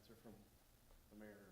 answer from the mayor.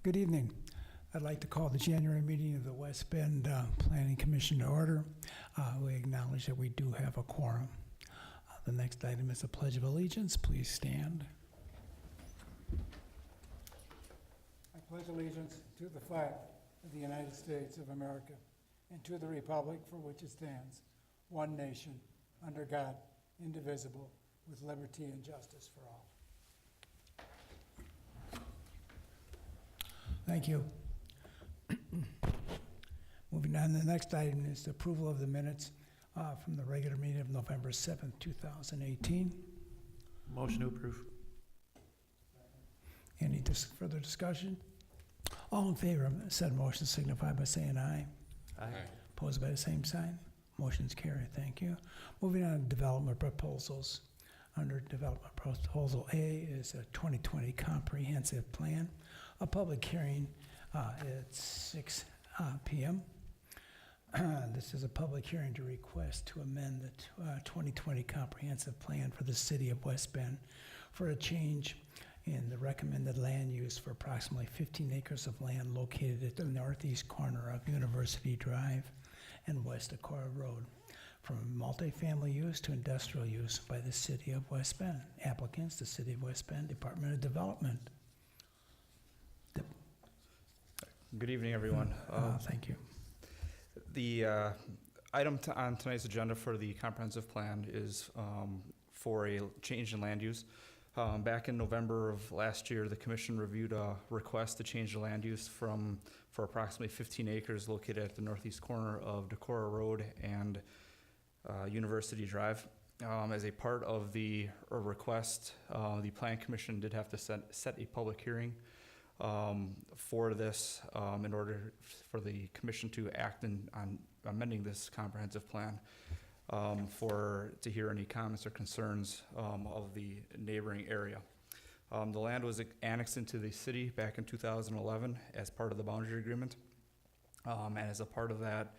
Good evening. I'd like to call the January meeting of the West Bend Planning Commission to order. We acknowledge that we do have a quorum. The next item is the Pledge of Allegiance. Please stand. I pledge allegiance to the flag of the United States of America and to the republic for which it stands, one nation, under God, indivisible, with liberty and justice for all. Thank you. Moving on, the next item is the approval of the minutes from the regular meeting of November 7th, 2018. Motion to approve. Any further discussion? All in favor of said motion signify by saying aye. Aye. Opposed by the same sign. Motion's carried. Thank you. Moving on to development proposals. Under development proposal A is a 2020 comprehensive plan. A public hearing at 6 p.m. This is a public hearing to request to amend the 2020 comprehensive plan for the city of West Bend for a change in the recommended land use for approximately 15 acres of land located at the northeast corner of University Drive and West Decorah Road from multifamily use to industrial use by the city of West Bend. Applicants, the city of West Bend Department of Development. Good evening, everyone. Thank you. The item on tonight's agenda for the comprehensive plan is for a change in land use. Back in November of last year, the commission reviewed a request to change the land use for approximately 15 acres located at the northeast corner of Decorah Road and University Drive. As a part of the request, the Plan Commission did have to set a public hearing for this in order for the commission to act on amending this comprehensive plan to hear any comments or concerns of the neighboring area. The land was annexed into the city back in 2011 as part of the boundary agreement. And as a part of that,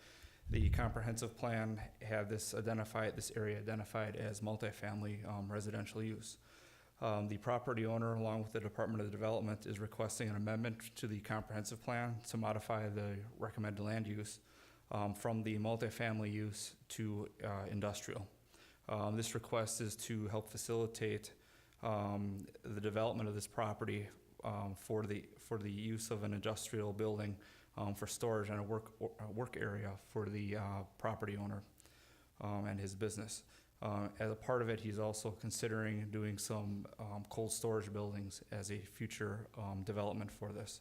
the comprehensive plan had this area identified as multifamily residential use. The property owner, along with the Department of Development, is requesting an amendment to the comprehensive plan to modify the recommended land use from the multifamily use to industrial. This request is to help facilitate the development of this property for the use of an industrial building for storage and a work area for the property owner and his business. As a part of it, he's also considering doing some cold storage buildings as a future development for this.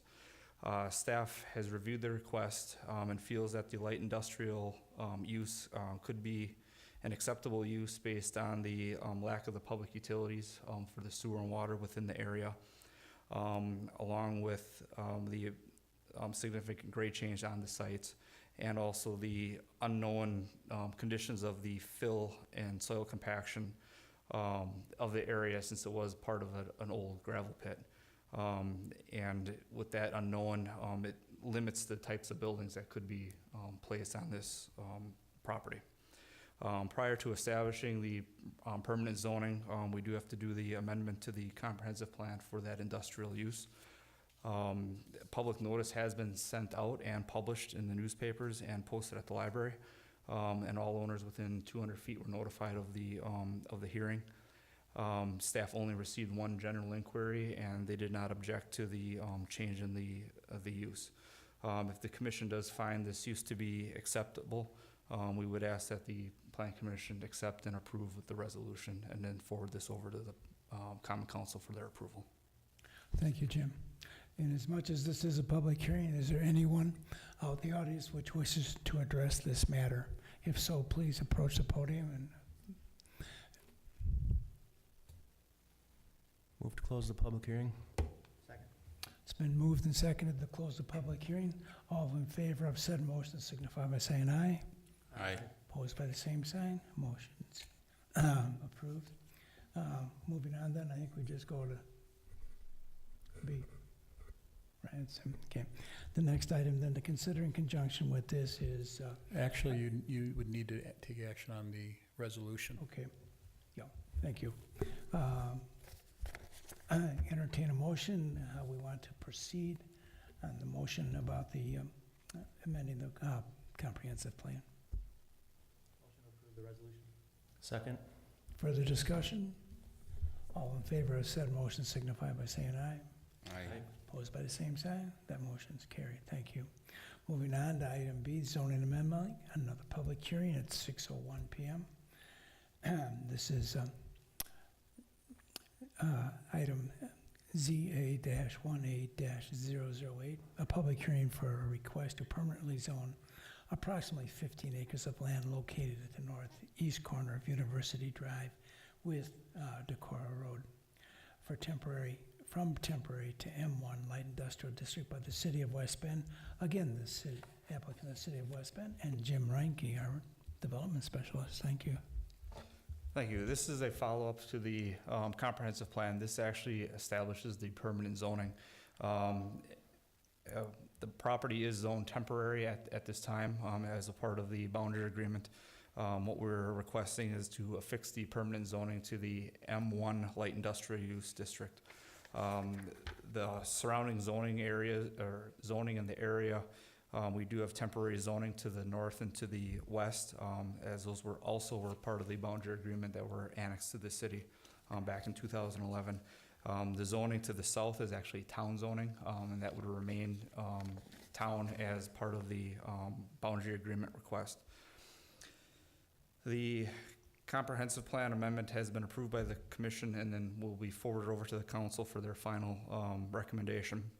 Staff has reviewed the request and feels that the light industrial use could be an acceptable use based on the lack of the public utilities for the sewer and water within the area, along with the significant grade change on the sites, and also the unknown conditions of the fill and soil compaction of the area, since it was part of an old gravel pit. And with that unknown, it limits the types of buildings that could be placed on this property. Prior to establishing the permanent zoning, we do have to do the amendment to the comprehensive plan for that industrial use. Public notice has been sent out and published in the newspapers and posted at the library, and all owners within 200 feet were notified of the hearing. Staff only received one general inquiry, and they did not object to the change in the use. If the commission does find this use to be acceptable, we would ask that the Plan Commission accept and approve with the resolution, and then forward this over to the Common Council for their approval. Thank you, Jim. And as much as this is a public hearing, is there anyone out in the audience which wishes to address this matter? If so, please approach the podium and Move to close the public hearing. Second. it's been moved and seconded to close the public hearing. All in favor of said motion signify by saying aye. Aye. Opposed by the same sign. Motion's approved. Moving on then, I think we just go to B. Right, okay. The next item then to consider in conjunction with this is, Actually, you would need to take action on the resolution. okay, yeah, thank you. Entertain a motion, how we want to proceed on the motion about the amending the comprehensive plan. Second? Further discussion? All in favor of said motion signify by saying aye. Aye. Opposed by the same sign? That motion is carried. Thank you. Moving on to item B, zoning amendment, another public hearing at 6:01 PM. This is item ZA-18-008, a public hearing for a request to permanently zone approximately 15 acres of land located at the northeast corner of University Drive with Decorah Road from temporary to M1 Light Industrial District by the City of West Bend. Again, the applicant, the City of West Bend, and Jim Reinke, our development specialist. Thank you. Thank you. This is a follow-up to the comprehensive plan. This actually establishes the permanent zoning. The property is zoned temporary at this time as a part of the boundary agreement. What we're requesting is to affix the permanent zoning to the M1 Light Industrial Use District. The surrounding zoning area, or zoning in the area, we do have temporary zoning to the north and to the west, as those were part of the boundary agreement that were annexed to the city back in 2011. The zoning to the south is actually town zoning, and that would remain town as part of the boundary agreement request. The comprehensive plan amendment has been approved by the commission and then will be forwarded over to the council for their final recommendation.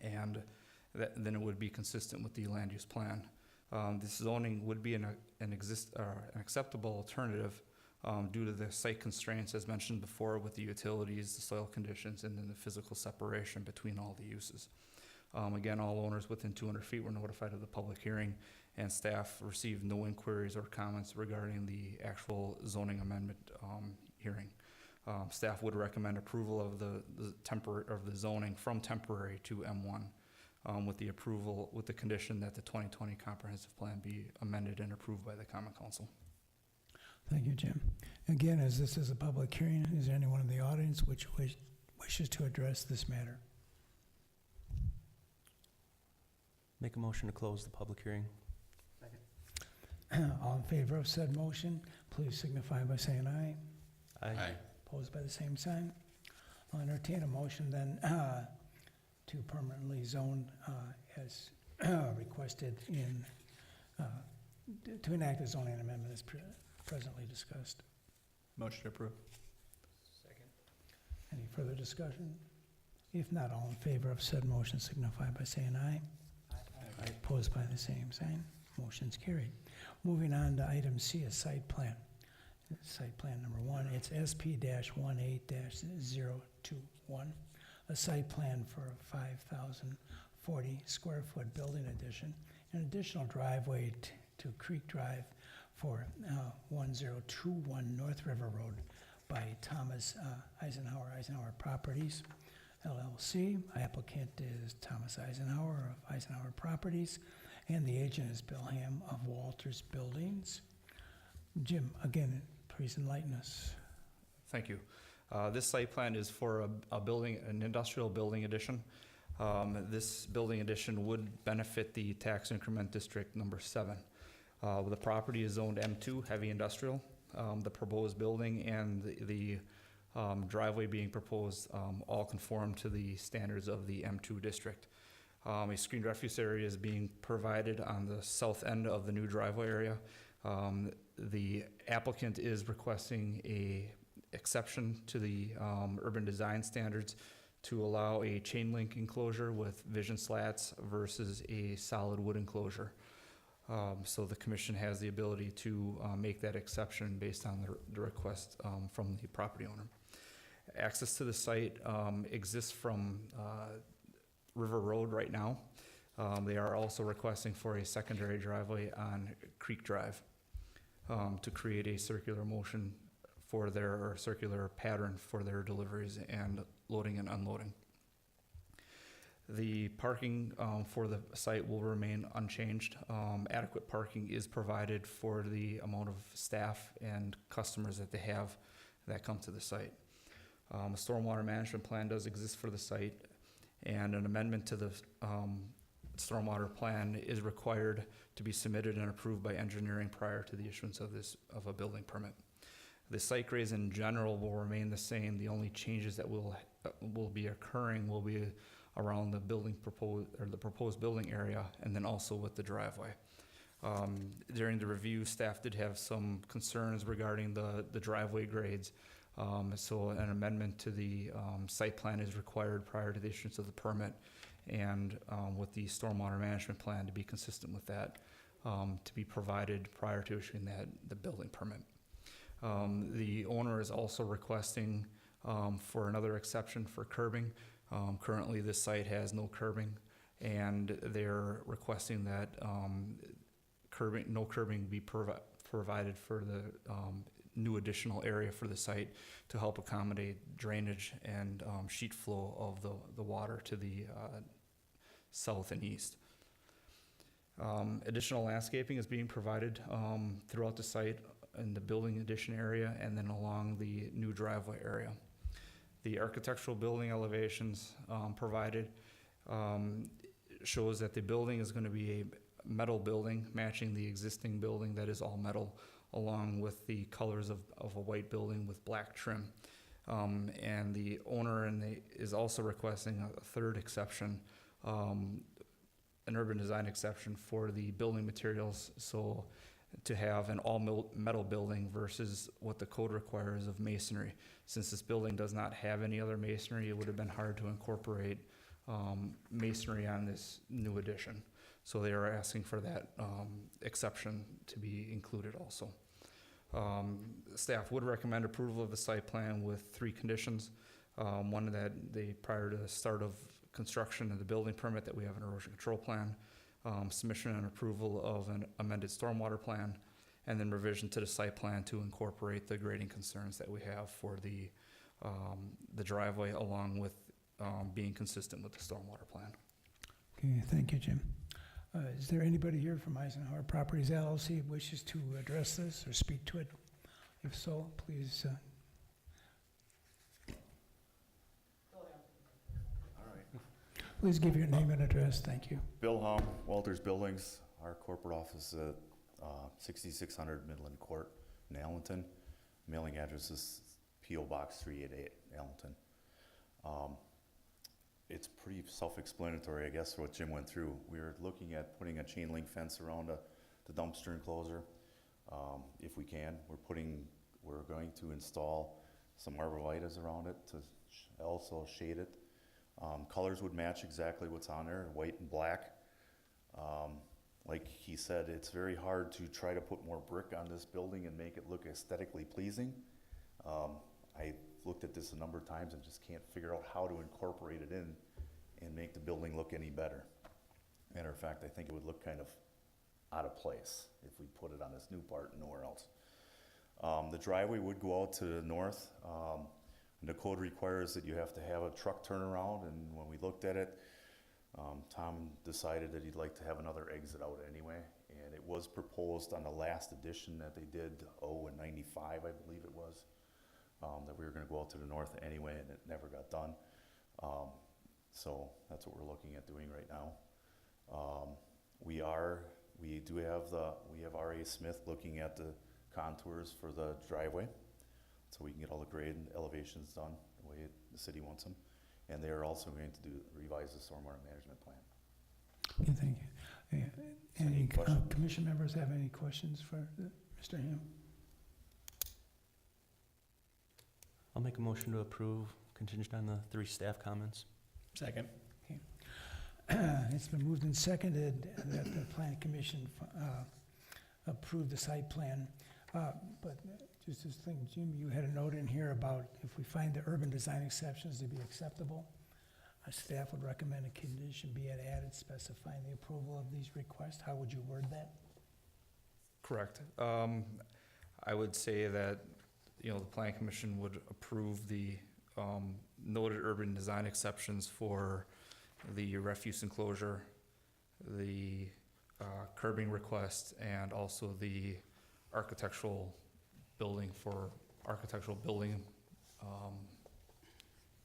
And then it would be consistent with the land use plan. This zoning would be an acceptable alternative due to the site constraints, as mentioned before, with the utilities, the soil conditions, and then the physical separation between all the uses. Again, all owners within 200 feet were notified of the public hearing, and staff received no inquiries or comments regarding the actual zoning amendment hearing. Staff would recommend approval of the zoning from temporary to M1 with the condition that the 2020 comprehensive plan be amended and approved by the Common Council. Thank you, Jim. Again, as this is a public hearing, is there anyone in the audience which wishes to address this matter? Make a motion to close the public hearing. All in favor of said motion, please signify by saying aye. Aye. Opposed by the same sign? I'll entertain a motion then to permanently zone as requested to enact a zoning amendment as presently discussed. Motion to approve. Any further discussion? If not, all in favor of said motion signify by saying aye. Aye. Opposed by the same sign? Motion's carried. Moving on to item C, a site plan. Site plan number 1, it's SP-18-021, a site plan for a 5,040 square foot building addition, an additional driveway to Creek Drive for 1021 North River Road by Thomas Eisenhower Properties, LLC. Applicant is Thomas Eisenhower of Eisenhower Properties, and the agent is Bill Ham of Walters Buildings. Jim, again, please enlighten us. Thank you. This site plan is for an industrial building addition. This building addition would benefit the tax increment district number 7. The property is zoned M2, heavy industrial. The proposed building and the driveway being proposed all conform to the standards of the M2 district. A screened refuse area is being provided on the south end of the new driveway area. The applicant is requesting a exception to the urban design standards to allow a chain link enclosure with vision slats versus a solid wood enclosure. So the commission has the ability to make that exception based on the request from the property owner. Access to the site exists from River Road right now. They are also requesting for a secondary driveway on Creek Drive to create a circular motion for or circular pattern for their deliveries and loading and unloading. The parking for the site will remain unchanged. Adequate parking is provided for the amount of staff and customers that they have that come to the site. A stormwater management plan does exist for the site, and an amendment to the stormwater plan is required to be submitted and approved by engineering prior to the issuance of a building permit. The site grades in general will remain the same. The only changes that will be occurring will be around the proposed building area, and then also with the driveway. During the review, staff did have some concerns regarding the driveway grades. So an amendment to the site plan is required prior to the issuance of the permit, and with the stormwater management plan to be consistent with that, to be provided prior to issuing the building permit. The owner is also requesting for another exception for curbing. Currently, this site has no curbing, and they're requesting that no curbing be provided for the new additional area for the site to help accommodate drainage and sheet flow of the water to the south and east. Additional landscaping is being provided throughout the site in the building addition area and then along the new driveway area. The architectural building elevations provided shows that the building is going to be a metal building matching the existing building that is all metal, along with the colors of a white building with black trim. And the owner is also requesting a third exception, an urban design exception for the building materials, so to have an all metal building versus what the code requires of masonry. Since this building does not have any other masonry, it would have been hard to incorporate masonry on this new addition. So they are asking for that exception to be included also. Staff would recommend approval of the site plan with 3 conditions. One, that prior to the start of construction of the building permit, that we have an erosion control plan, submission and approval of an amended stormwater plan, and then revision to the site plan to incorporate the grading concerns that we have for the driveway, along with being consistent with the stormwater plan. Okay, thank you, Jim. Is there anybody here from Eisenhower Properties LLC who wishes to address this or speak to it? If so, please. All right. Please give your name and address. Thank you. Bill Hum, Walters Buildings. Our corporate office is at 6600 Midland Court in Allenton. Mailing address is P.O. Box 388, Allenton. It's pretty self-explanatory, I guess, what Jim went through. We were looking at putting a chain link fence around the dumpster enclosure. If we can, we're going to install some arborvitaes around it to also shade it. Colors would match exactly what's on there, white and black. Like he said, it's very hard to try to put more brick on this building and make it look aesthetically pleasing. I looked at this a number of times and just can't figure out how to incorporate it in and make the building look any better. Matter of fact, I think it would look kind of out of place if we put it on this new part and nowhere else. The driveway would go out to the north. The code requires that you have to have a truck turnaround, and when we looked at it, Tom decided that he'd like to have another exit out anyway, and it was proposed on the last edition that they did, in 95, I believe it was, that we were gonna go out to the north anyway, and it never got done. So that's what we're looking at doing right now. We have R.A. Smith looking at the contours for the driveway, so we can get all the grade and elevations done the way the city wants them. And they are also going to revise the stormwater management plan. Okay, thank you. Any commission members have any questions for Mr. Ham? I'll make a motion to approve contingent on the 3 staff comments. Second. It's been moved and seconded that the planning commission approve the site plan. But just this thing, Jim, you had a note in here about if we find the urban design exceptions to be acceptable, staff would recommend a condition be added specifying the approval of these requests. How would you word that? Correct. I would say that, the planning commission would approve the noted urban design exceptions for the refuse enclosure, the curbing request, and also the architectural building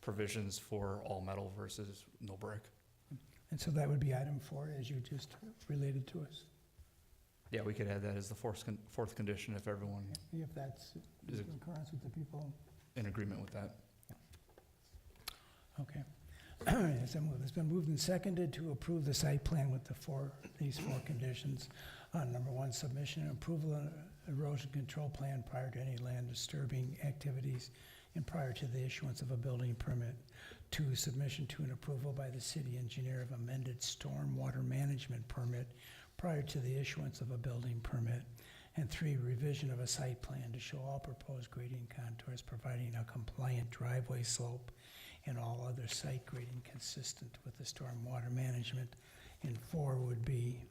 provisions for all metal versus no brick. And so that would be item 4, as you just related to us, Yeah, we could add that as the fourth condition if everyone if that's is in concurrence with the people. in agreement with that. Okay. It's been moved and seconded to approve the site plan with these 4 conditions. Number 1, submission and approval of erosion control plan prior to any land disturbing activities and prior to the issuance of a building permit. 2, submission to an approval by the city engineer of amended stormwater management permit prior to the issuance of a building permit. And 3, revision of a site plan to show all proposed grading contours, providing a compliant driveway slope and all other site grading consistent with the stormwater management. And 4 would be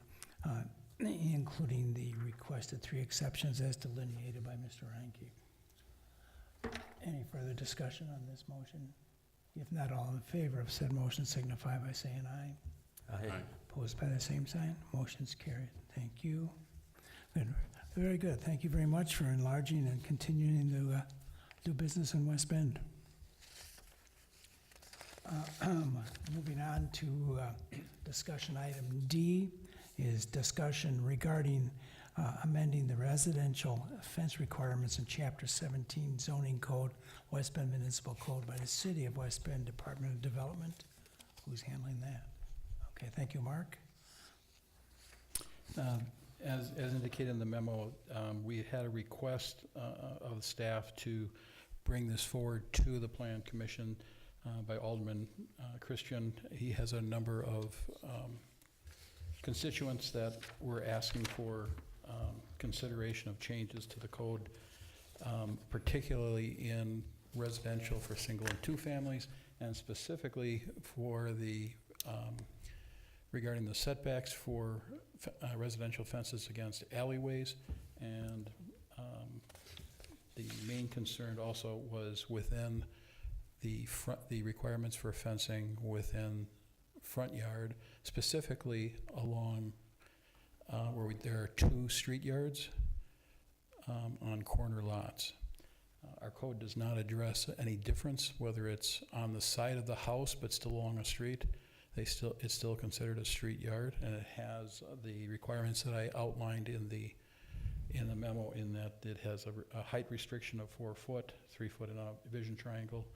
including the requested 3 exceptions as delineated by Mr. Reinke. Any further discussion on this motion? If not, all in favor of said motion signify by saying aye. Aye. Opposed by the same sign. Motion's carried. Thank you. Good. Very good. Thank you very much for enlarging and continuing to do business in West Bend. Moving on to discussion item D is discussion regarding amending the residential fence requirements in Chapter 17 zoning code, West Bend Municipal Code by the City of West Bend Department of Development. Who's handling that? Okay, thank you, Mark. As indicated in the memo, we had a request of staff to bring this forward to the Plan Commission by Alderman Christian. He has a number of constituents that were asking for consideration of changes to the code, particularly in residential for single and 2 families, and specifically for the regarding the setbacks for residential fences against alleyways, and the main concern also was within the requirements for fencing within front yard, specifically along where there are 2 street yards on corner lots. Our code does not address any difference whether it's on the side of the house but still along a street. It's still considered a street yard, and it has the requirements that I outlined in the memo, in that it has a height restriction of 4 foot, 3 foot in a division triangle,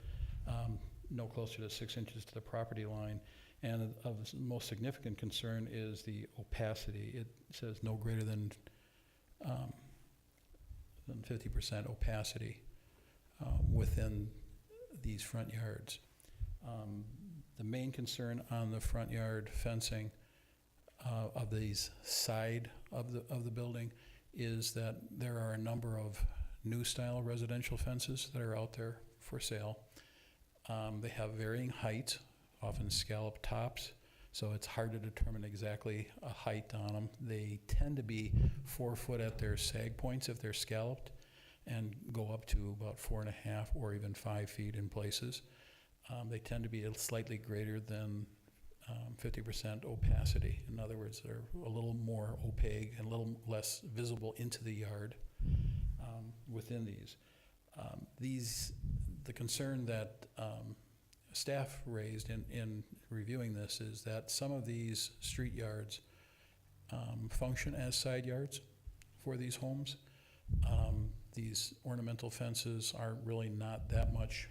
no closer to 6 inches to the property line. And of the most significant concern is the opacity. It says no greater than 50% opacity within these front yards. The main concern on the front yard fencing of these side of the building is that there are a number of new style residential fences that are out there for sale. They have varying heights, often scallop tops, so it's hard to determine exactly a height on them. They tend to be 4 foot at their sag points if they're scalloped, and go up to about 4.5 or even 5 feet in places. They tend to be slightly greater than 50% opacity. In other words, they're a little more opaque and a little less visible into the yard within these. The concern that staff raised in reviewing this is that some of these street yards function as side yards for these homes. These ornamental fences are really not that much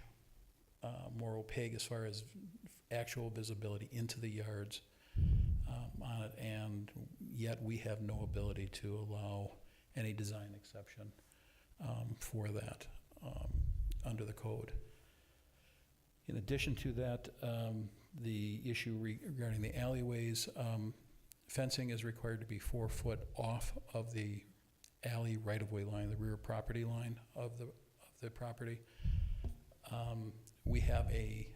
more opaque as far as actual visibility into the yards on it, and yet we have no ability to allow any design exception for that under the code. In addition to that, the issue regarding the alleyways, fencing is required to be 4 foot off of the alley right-of-way line, the rear property line of the property. We have a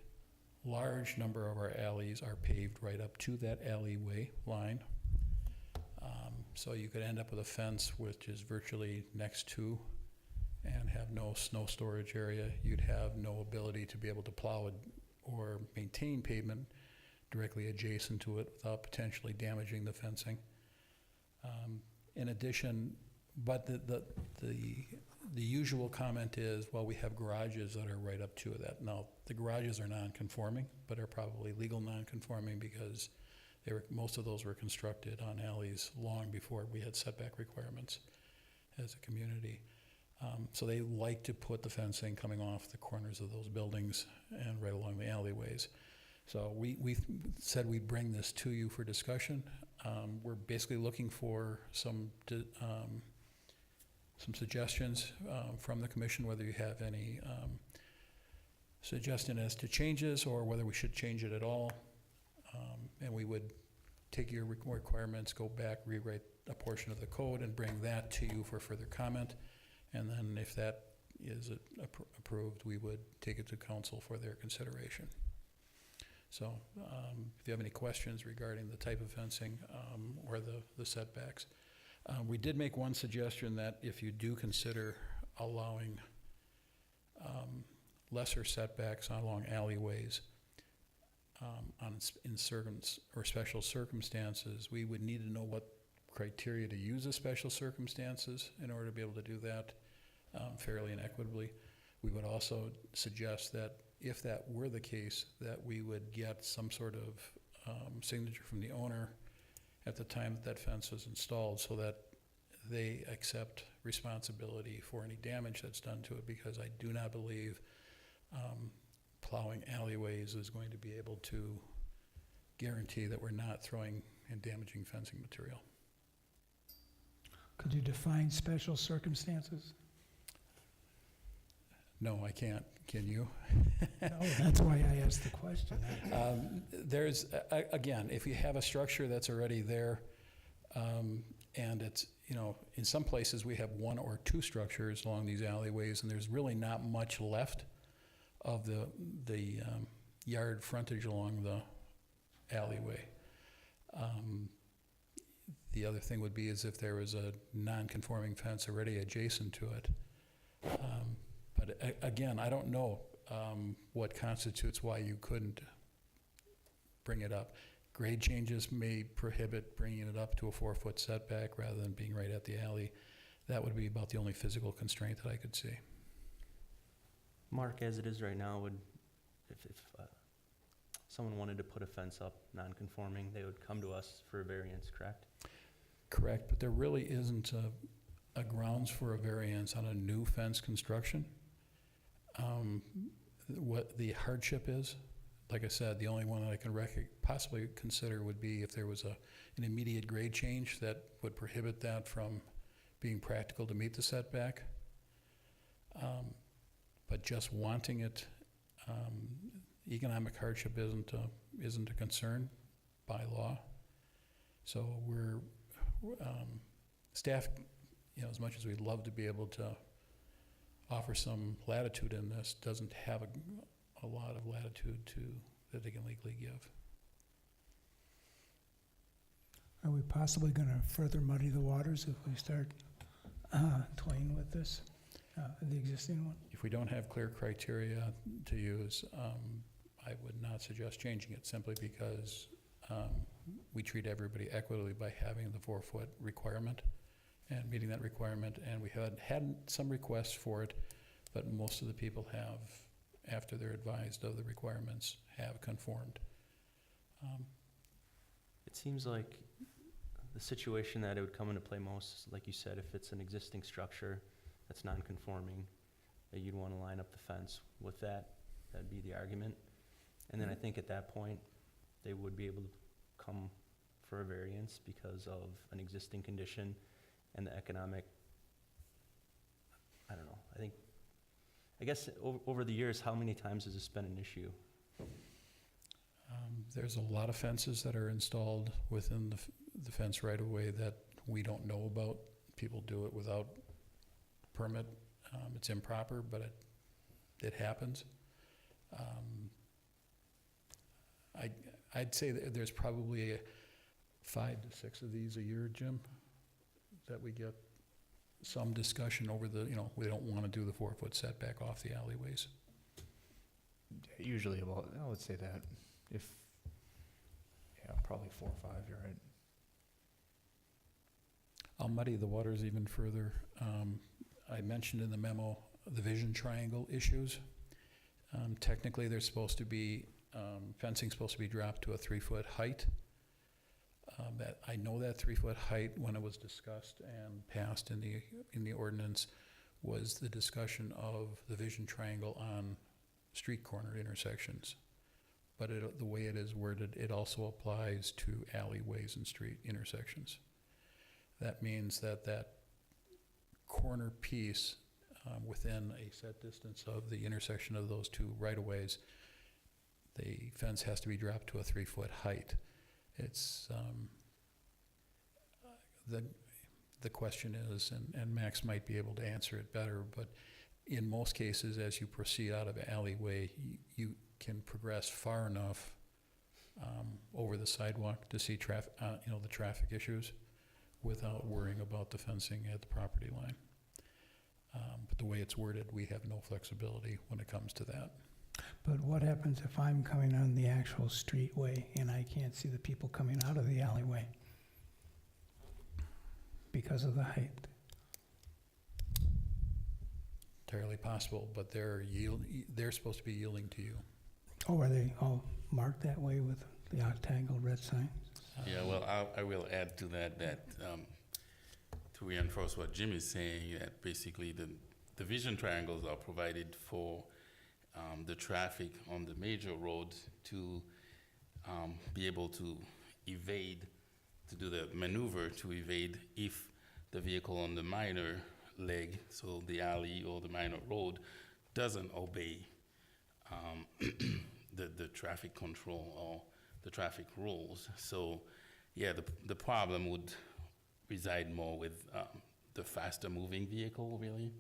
large number of our alleys are paved right up to that alleyway line. So you could end up with a fence which is virtually next to and have no snow storage area. You'd have no ability to be able to plow it or maintain pavement directly adjacent to it without potentially damaging the fencing. In addition, but The usual comment is, well, we have garages that are right up to that. Now, the garages are non-conforming, but are probably legal non-conforming because most of those were constructed on alleys long before we had setback requirements as a community. So they like to put the fencing coming off the corners of those buildings and right along the alleyways. So we said we'd bring this to you for discussion. We're basically looking for some suggestions from the commission, whether you have any suggestion as to changes or whether we should change it at all. And we would take your requirements, go back, rewrite a portion of the code and bring that to you for further comment. And then if that is approved, we would take it to council for their consideration. So if you have any questions regarding the type of fencing or the setbacks. We did make one suggestion that if you do consider allowing lesser setbacks along alleyways in certain or special circumstances, we would need to know what criteria to use as special circumstances in order to be able to do that fairly and equitably. We would also suggest that if that were the case, that we would get some sort of signature from the owner at the time that that fence was installed so that they accept responsibility for any damage that's done to it, because I do not believe plowing alleyways is going to be able to guarantee that we're not throwing and damaging fencing material. Could you define special circumstances? No, I can't. Can you? No, that's why I asked the question. There's, again, if you have a structure that's already there, and it's, in some places we have one or two structures along these alleyways, and there's really not much left of the yard frontage along the alleyway. The other thing would be is if there was a non-conforming fence already adjacent to it. But again, I don't know what constitutes why you couldn't bring it up. Grade changes may prohibit bringing it up to a 4-foot setback rather than being right at the alley. That would be about the only physical constraint that I could see. Mark, as it is right now, if someone wanted to put a fence up non-conforming, they would come to us for a variance, correct? Correct, but there really isn't a grounds for a variance on a new fence construction. What the hardship is, like I said, the only one that I can possibly consider would be if there was an immediate grade change that would prohibit that from being practical to meet the setback. But just wanting it, economic hardship isn't a concern by law. So we're staff, as much as we'd love to be able to offer some latitude in this, doesn't have a lot of latitude that they can legally give. Are we possibly going to further muddy the waters if we start toying with this, the existing one? If we don't have clear criteria to use, I would not suggest changing it simply because we treat everybody equitably by having the 4-foot requirement and meeting that requirement. And we had some requests for it, but most of the people have, after they're advised of the requirements, have conformed. It seems like the situation that it would come into play most, like you said, if it's an existing structure that's non-conforming, that you'd want to line up the fence with that. That'd be the argument. And then I think at that point, they would be able to come for a variance because of an existing condition and the economic, I don't know, I guess over the years, how many times has this been an issue? There's a lot of fences that are installed within the fence right of way that we don't know about. People do it without permit. It's improper, but it happens. I'd say that there's probably 5 to 6 of these a year, Jim, that we get some discussion over we don't want to do the 4-foot setback off the alleyways. Usually about, I would say that, probably 4 or 5, you're right. I'll muddy the waters even further. I mentioned in the memo the vision triangle issues. Technically, there's supposed to be, fencing's supposed to be dropped to a 3-foot height. That, I know that 3-foot height, when it was discussed and passed in the ordinance, was the discussion of the vision triangle on street corner intersections. But the way it is worded, it also applies to alleyways and street intersections. That means that that corner piece within a set distance of the intersection of those two right-of-ways, the fence has to be dropped to a 3-foot height. It's, the question is, and Max might be able to answer it better, but in most cases, as you proceed out of an alleyway, you can progress far enough over the sidewalk to see traffic, the traffic issues without worrying about the fencing at the property line. But the way it's worded, we have no flexibility when it comes to that. But what happens if I'm coming on the actual streetway and I can't see the people coming out of the alleyway because of the height? Entirely possible, but they're supposed to be yielding to you. Oh, are they all marked that way with the octagonal red signs? Yeah, well, I will add to that, to reinforce what Jim is saying, that basically the vision triangles are provided for the traffic on the major roads to be able to evade, to do the maneuver to evade if the vehicle on the minor leg, so the alley or the minor road, doesn't obey the traffic control or the traffic rules. So, yeah, the problem would reside more with the faster moving vehicle, really.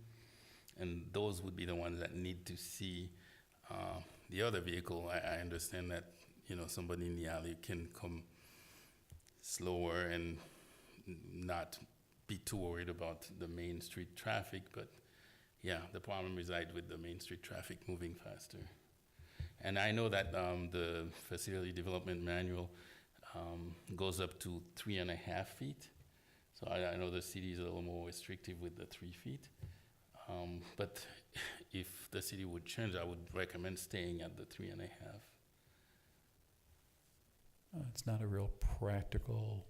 And those would be the ones that need to see the other vehicle. I understand that, somebody in the alley can come slower and not be too worried about the main street traffic, but yeah, the problem resides with the main street traffic moving faster. And I know that the facility development manual goes up to 3.5 feet. So I know the city is a little more restrictive with the 3 feet. But if the city would change, I would recommend staying at the 3.5. It's not a real practical,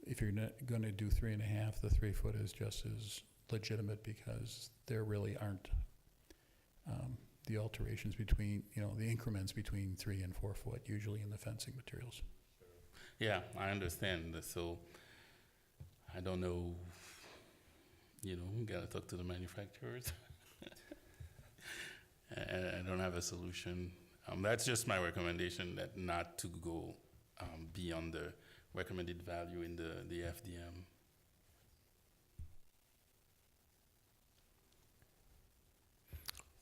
if you're not going to do 3.5, the 3-foot is just as legitimate because there really aren't the alterations between, the increments between 3 and 4 foot, usually in the fencing materials. Yeah, I understand. So I don't know, gotta talk to the manufacturers. I don't have a solution. That's just my recommendation, that not to go beyond the recommended value in the FDM.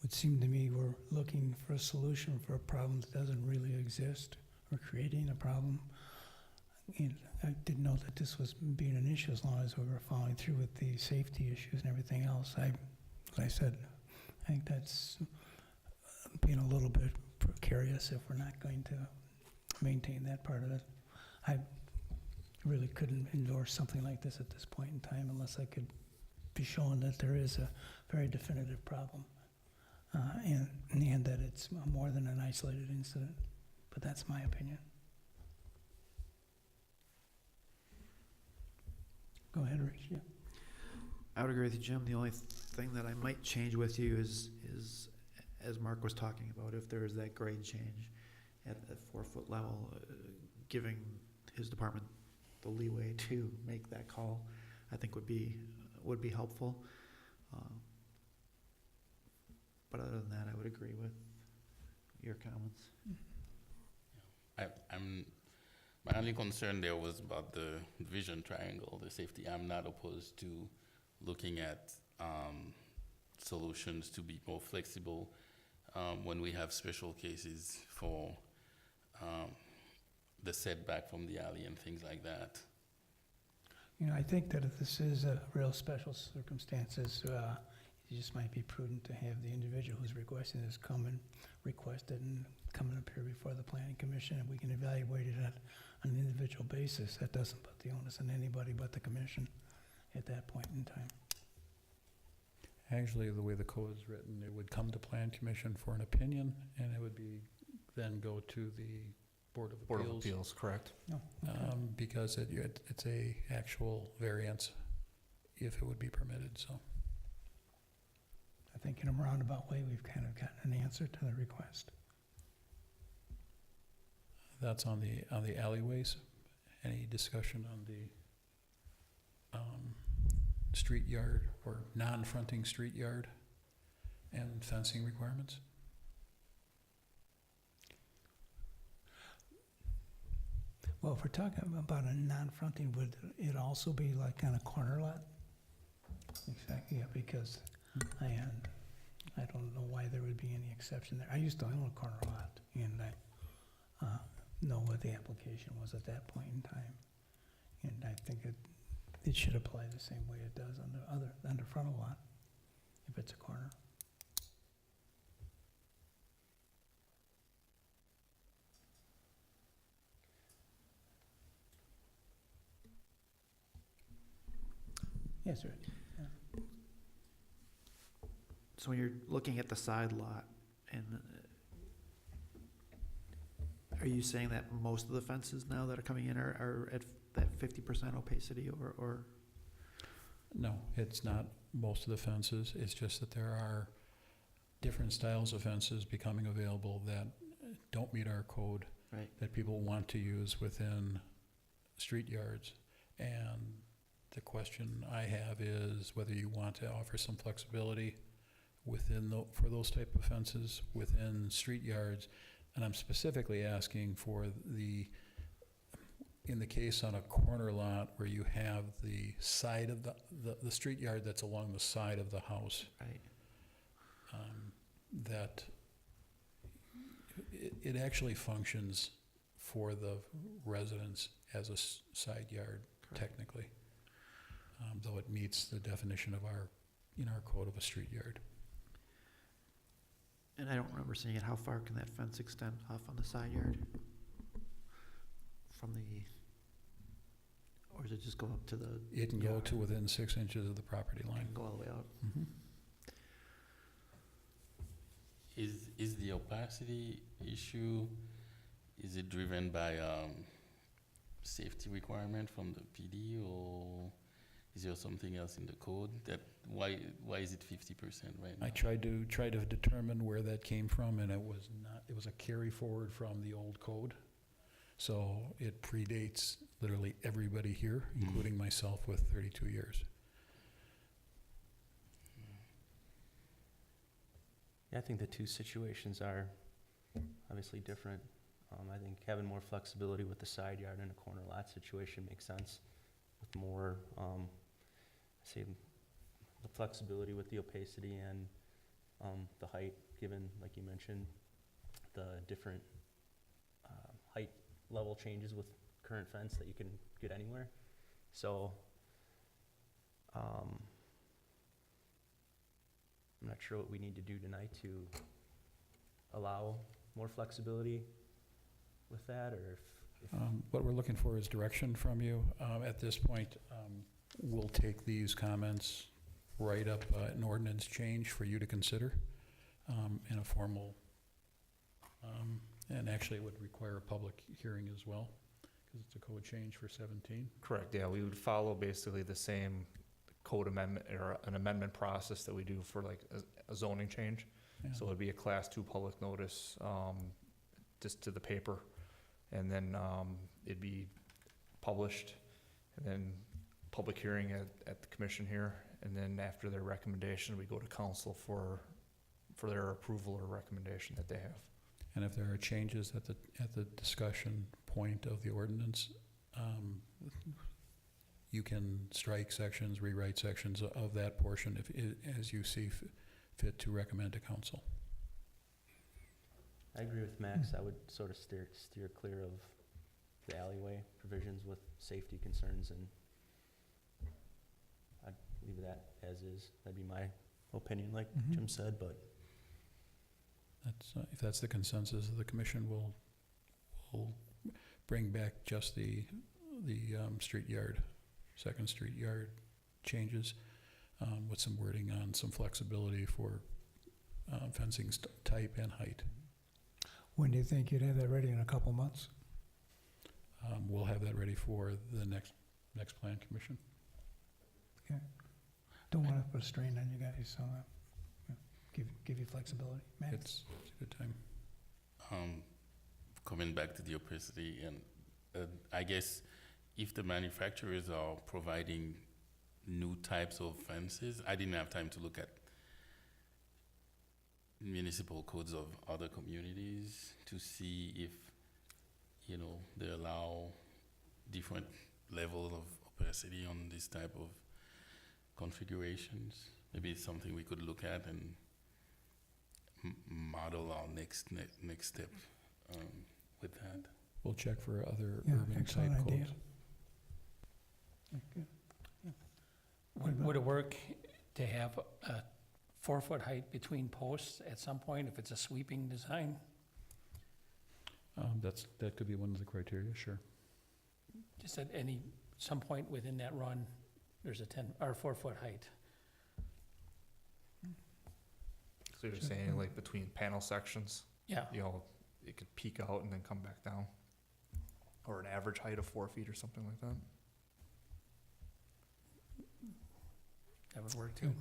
Would seem to me we're looking for a solution for a problem that doesn't really exist. We're creating a problem. And I didn't know that this was being an issue as long as we were following through with the safety issues and everything else. As I said, I think that's being a little bit precarious if we're not going to maintain that part of it. I really couldn't endorse something like this at this point in time unless I could be shown that there is a very definitive problem. And that it's more than an isolated incident. But that's my opinion. Go ahead, Rich. Yeah. I would agree with you, Jim. The only thing that I might change with you is as Mark was talking about, if there is that grade change at the 4-foot level, giving his department the leeway to make that call, I think would be helpful. But other than that, I would agree with your comments. My only concern there was about the vision triangle, the safety. I'm not opposed to looking at solutions to be more flexible when we have special cases for the setback from the alley and things like that. I think that if this is a real special circumstances, it just might be prudent to have the individual who's requesting this come and request it and come and appear before the planning commission, and we can evaluate it on an individual basis. That doesn't put the onus on anybody but the commission at that point in time. Actually, the way the code is written, it would come to Plan Commission for an opinion, and it would be, then go to the Board of Board of Appeals. Appeals, correct. No, okay. Because it's a actual variance, if it would be permitted, so. I think in a roundabout way, we've kind of gotten an answer to the request. That's on the alleyways. Any discussion on the street yard or non-fronting street yard and fencing requirements? Well, if we're talking about a non-fronting, would it also be like on a corner lot? Exactly, yeah, because I don't know why there would be any exception there. I used to own a corner lot, and I know what the application was at that point in time. And I think it should apply the same way it does on the front lot, if it's a corner. Yes, sir. So when you're looking at the side lot, and are you saying that most of the fences now that are coming in are at that 50% opacity, or? No, it's not most of the fences. It's just that there are different styles of fences becoming available that don't meet our code, Right. that people want to use within street yards. And the question I have is whether you want to offer some flexibility within for those type of fences within street yards. And I'm specifically asking for in the case on a corner lot where you have the side of the street yard that's along the side of the house, Right. that it actually functions for the residents as a side yard, Correct. technically. Though it meets the definition of in our code of a street yard. And I don't remember seeing it. How far can that fence extend off on the side yard? From or does it just go up to the? It can go yard? to within 6 inches of the property It line. can go all the way out. Mhm. Is the opacity issue, is it driven by safety requirement from the PD, or is there something else in the code that why is it 50% right now? I tried to determine where that came from, and it was a carry forward from the old code. So it predates literally everybody here, including myself with 32 years. Yeah, I think the two situations are obviously different. I think having more flexibility with the side yard and a corner lot situation makes sense. With more, say, the flexibility with the opacity and the height, given, like you mentioned, the different height level changes with current fence that you can get anywhere. So, I'm not sure what we need to do tonight to allow more flexibility with that, or if What we're looking for is direction from you. At this point, we'll take these comments, write up an ordinance change for you to consider in a formal, and actually it would require a public hearing as well, because it's a code change for 17. Correct, yeah, we would follow basically the same code amendment or an amendment process that we do for like a zoning change. Yeah. So it'd be a class 2 public notice, just to the paper, and then it'd be published, and then public hearing at the commission here, and then after their recommendation, we go to council for their approval or recommendation that they have. And if there are changes at the discussion point of the ordinance, you can strike sections, rewrite sections of that portion as you see fit to recommend to council. I agree with Max. I would sort of steer clear of the alleyway provisions with safety concerns, and I'd leave that as is. That'd be my opinion, like Mhm. Jim said, but If that's the consensus of the commission, we'll bring back just the street yard, second street yard changes. with some wording on some flexibility for fencing type and height. When do you think you'd have that ready? In a couple months? We'll have that ready for the next plan commission. Don't want to put a strain on you guys, so give you flexibility. Max? It's a good time. Coming back to the opacity, and I guess if the manufacturers are providing new types of fences, I didn't have time to look at municipal codes of other communities to see if, they allow different levels of opacity on this type of configurations. Maybe it's something we could look at and model our next step with that. We'll check for other Yeah, urban type excellent idea. codes. Good. Would it work to have a 4-foot height between posts at some point if it's a sweeping design? That could be one of the criteria, sure. Just at some point within that run, there's a 4-foot height. So you're Sure. saying like between panel sections, Yeah, it could peak out and then come back down? Or an average height of 4 feet or something like that? that would work too.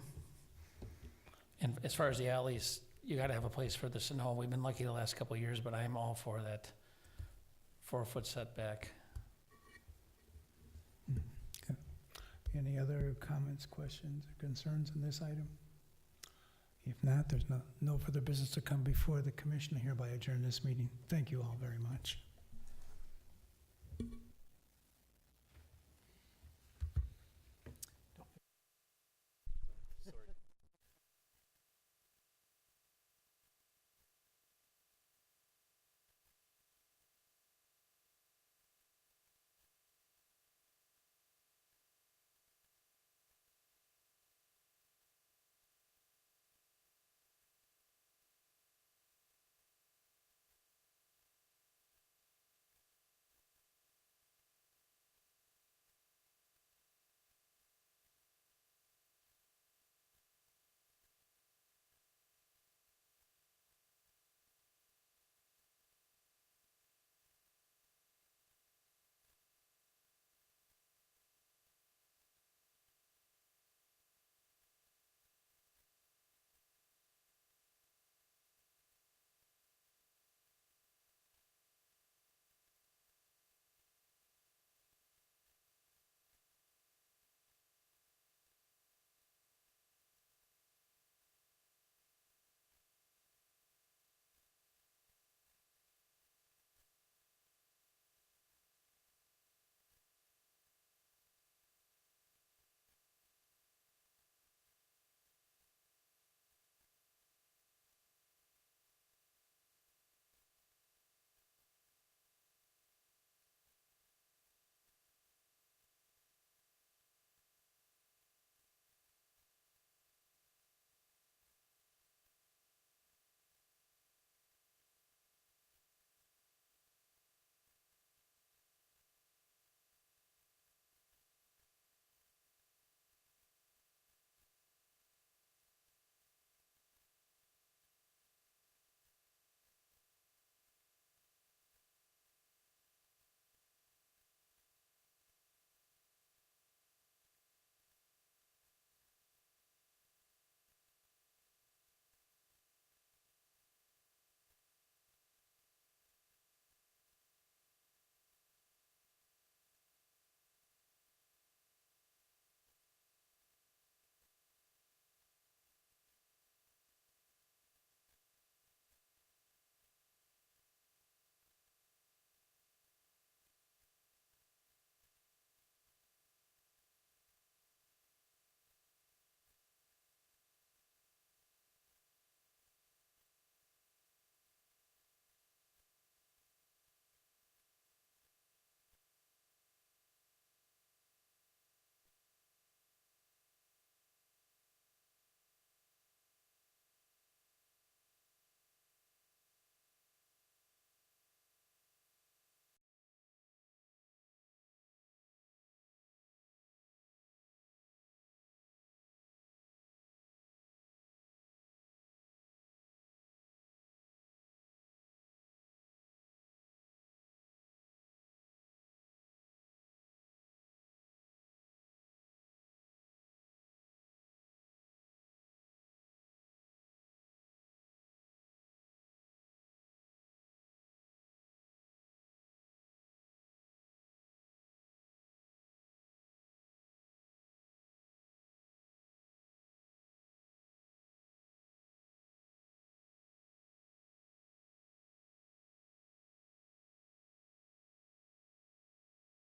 And as far as the alleys, you gotta have a place for the snow. We've been lucky the last couple of years, but I'm all for that 4-foot setback. Any other comments, questions, or concerns on this item? If not, there's no further business to come before the commission. I hereby adjourn this meeting. Thank you all very much.